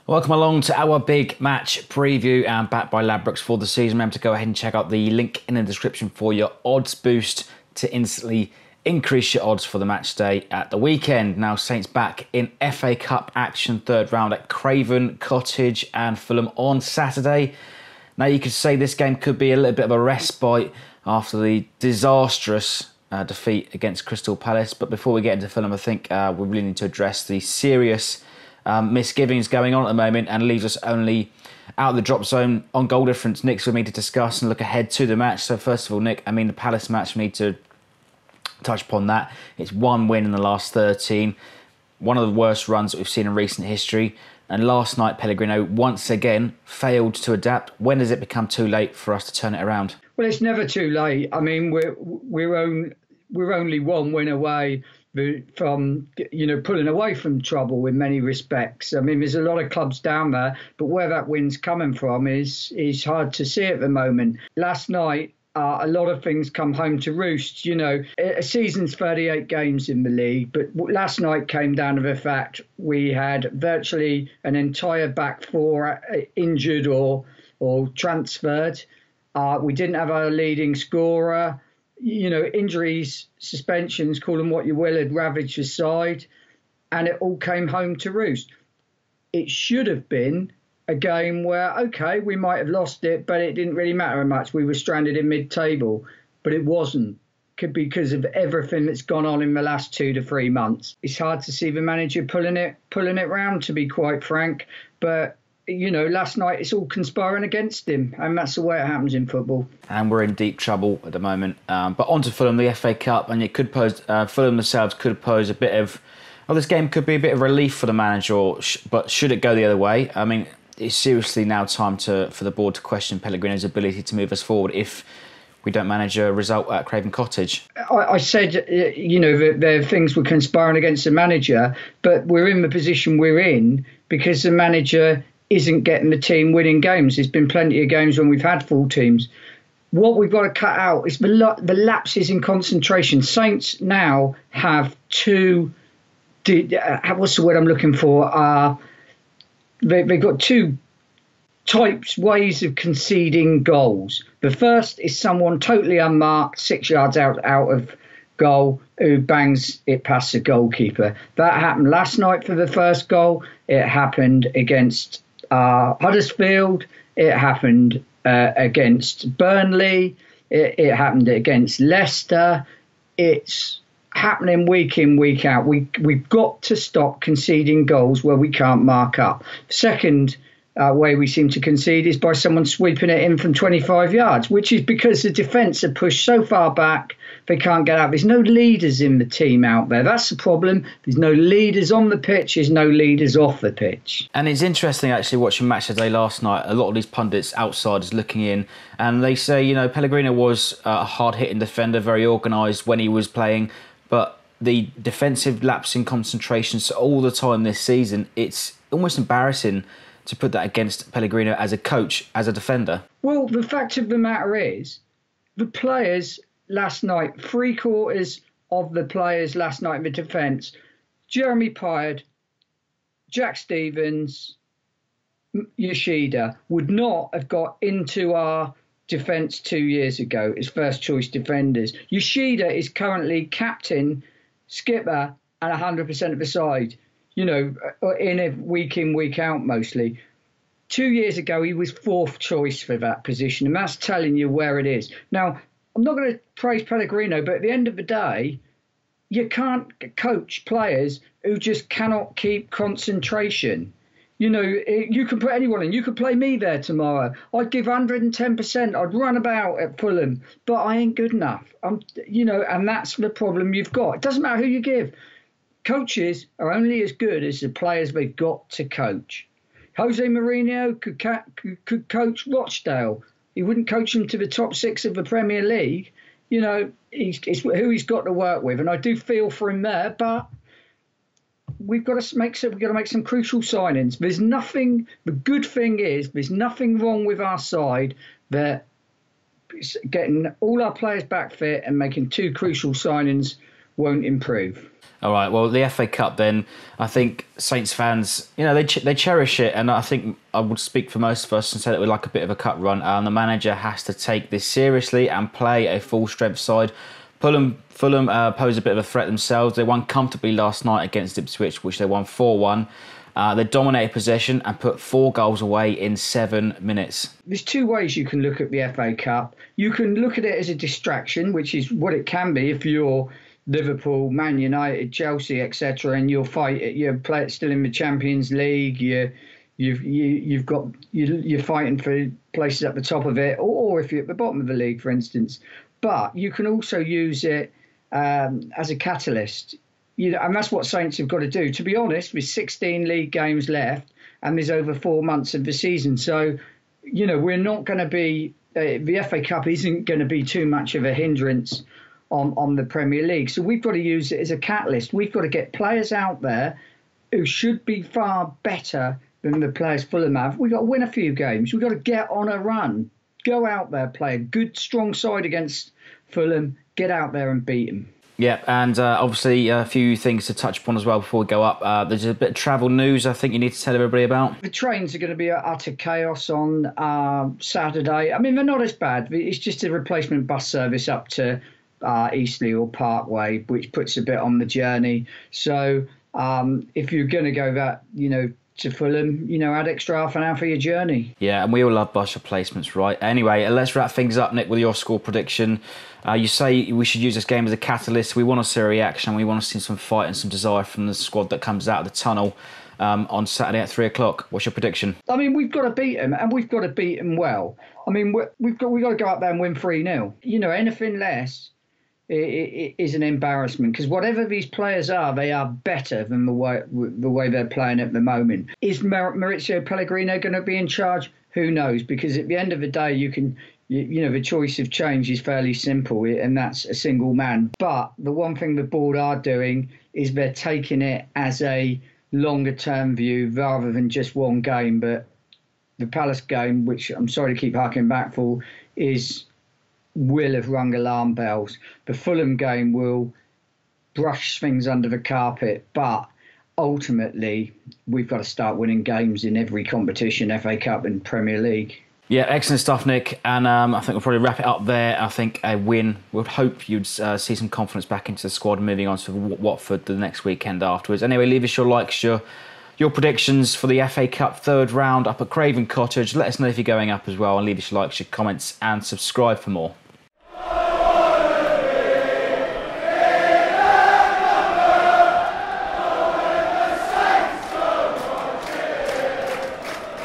Welcome along to our big match preview and backed by Ladbrokes for the season. Remember to go ahead and check out the link in the description for your odds boost to instantly increase your odds for the match day at the weekend. Now, Saints back in FA Cup action, third round at Craven Cottage and Fulham on Saturday. Now, you could say this game could be a little bit of a respite after the disastrous defeat against Crystal Palace. But before we get into Fulham, I think we really need to address the serious misgivings going on at the moment and leaves us only out of the drop zone on goal difference. Nick's with me to discuss and look ahead to the match. So first of all, Nick, the Palace match, we need to touch upon that. It's one win in the last 13, one of the worst runs that we've seen in recent history. And last night, Pellegrino once again failed to adapt. When does it become too late for us to turn it around? Well, it's never too late. I mean, we're only one win away from pulling away from trouble in many respects. I mean, there's a lot of clubs down there, but where that win's coming from is hard to see at the moment. Last night, a lot of things come home to roost. A season's 38 games in the league, but last night came down to the fact we had virtually an entire back four injured or transferred. We didn't have our leading scorer. Injuries, suspensions, call them what you will, had ravaged the side, and it all came home to roost. It should have been a game where, okay, we might have lost it, but it didn't really matter much. We were stranded in mid-table, but it wasn't because of everything that's gone on in the last 2 to 3 months. It's hard to see the manager pulling it round, to be quite frank, but last night it's all conspiring against him, and that's the way it happens in football. And we're in deep trouble at the moment. But on to Fulham, the FA Cup, and it could pose, Fulham themselves could pose a bit of, this game could be a bit of relief for the manager, but should it go the other way? I mean, it's seriously now time for the board to question Pellegrino's ability to move us forward if we don't manage a result at Craven Cottage. I said, that things were conspiring against the manager, but we're in the position we're in because the manager isn't getting the team winning games. There's been plenty of games when we've had full teams. What we've got to cut out is the lapses in concentration. Saints now have what's the word I'm looking for? They've got two ways of conceding goals. The first is someone totally unmarked, 6 yards out of goal, who bangs it past the goalkeeper. That happened last night for the first goal. It happened against Huddersfield. It happened against Burnley. It happened against Leicester. It's happening week in, week out. We've got to stop conceding goals where we can't mark up. Second way we seem to concede is by someone sweeping it in from 25 yards, which is because the defence are pushed so far back they can't get out. There's no leaders in the team out there. That's the problem. There's no leaders on the pitch. There's no leaders off the pitch. And it's interesting, actually, watching Match of the Day last night. A lot of these pundits, outsiders looking in, and they say, Pellegrino was a hard-hitting defender, very organised when he was playing, but the defensive lapse in concentrations all the time this season, it's almost embarrassing to put that against Pellegrino as a coach, as a defender. Well, the fact of the matter is, the players last night, 3/4 of the players last night in the defence, Jeremy Pyatt, Jack Stevens, Yoshida, would not have got into our defence 2 years ago as first choice defenders. Yoshida is currently captain, skipper, and 100% of the side. In a week in, week out mostly. 2 years ago, he was fourth choice for that position, and that's telling you where it is. Now, I'm not going to praise Pellegrino, but at the end of the day, you can't coach players who just cannot keep concentration. You can put anyone in. You could play me there tomorrow. I'd give 110%. I'd run about at Fulham, but I ain't good enough. And that's the problem you've got. It doesn't matter who you give. Coaches are only as good as the players they've got to coach. Jose Mourinho could coach Rochdale. He wouldn't coach them to the top 6 of the Premier League. It's who he's got to work with, and I do feel for him there. But we've got to make some crucial signings. There's nothing. The good thing is there's nothing wrong with our side. That getting all our players back fit and making 2 crucial signings won't improve. All right, well, the FA Cup then, I think Saints fans, they cherish it, and I think I would speak for most of us and say that we'd like a bit of a cup run. The manager has to take this seriously and play a full-strength side. Fulham pose a bit of a threat themselves. They won comfortably last night against Ipswich, which they won 4-1. They dominated possession and put 4 goals away in 7 minutes. There's 2 ways you can look at the FA Cup. You can look at it as a distraction, which is what it can be if you're Liverpool, Man United, Chelsea, etc., and you're still in the Champions League. You're fighting for places at the top of it, or if you're at the bottom of the league, for instance. But you can also use it as a catalyst. And that's what Saints have got to do. To be honest, with 16 league games left, and there's over 4 months of the season, so we're not going to be. The FA Cup isn't going to be too much of a hindrance on the Premier League. So we've got to use it as a catalyst. We've got to get players out there who should be far better than the players Fulham have. We've got to win a few games. We've got to get on a run. Go out there, play a good, strong side against Fulham. Get out there and beat them. Yeah, and obviously a few things to touch upon as well before we go up. There's a bit of travel news I think you need to tell everybody about. The trains are going to be utter chaos on Saturday. I mean, they're not as bad. It's just a replacement bus service up to Eastleigh or Parkway, which puts a bit on the journey. So if you're going to go that, to Fulham, add extra half an hour for your journey. Yeah, and we all love bus replacements, right? Anyway, let's wrap things up, Nick, with your score prediction. You say we should use this game as a catalyst. We want to see a reaction. We want to see some fight and some desire from the squad that comes out of the tunnel on Saturday at 3 o'clock. What's your prediction? I mean, we've got to beat them, and we've got to beat them well. I mean, we've got to go up there and win 3-0. Anything less it is an embarrassment, because whatever these players are, they are better than the way they're playing at the moment. Is Maurizio Pellegrino going to be in charge? Who knows? Because at the end of the day, the choice of change is fairly simple, and that's a single man. But the one thing the board are doing is they're taking it as a longer term view rather than just one game. But the Palace game, which I'm sorry to keep harking back for, will have rung alarm bells. The Fulham game will brush things under the carpet, but ultimately we've got to start winning games in every competition, FA Cup and Premier League. Yeah, excellent stuff, Nick. And I think we'll probably wrap it up there. I think a win. We'd hope you'd see some confidence back into the squad moving on to Watford the next weekend afterwards. Anyway, leave us your likes, your predictions for the FA Cup third round up at Craven Cottage. Let us know if you're going up as well, and leave us your likes, your comments, and subscribe for more.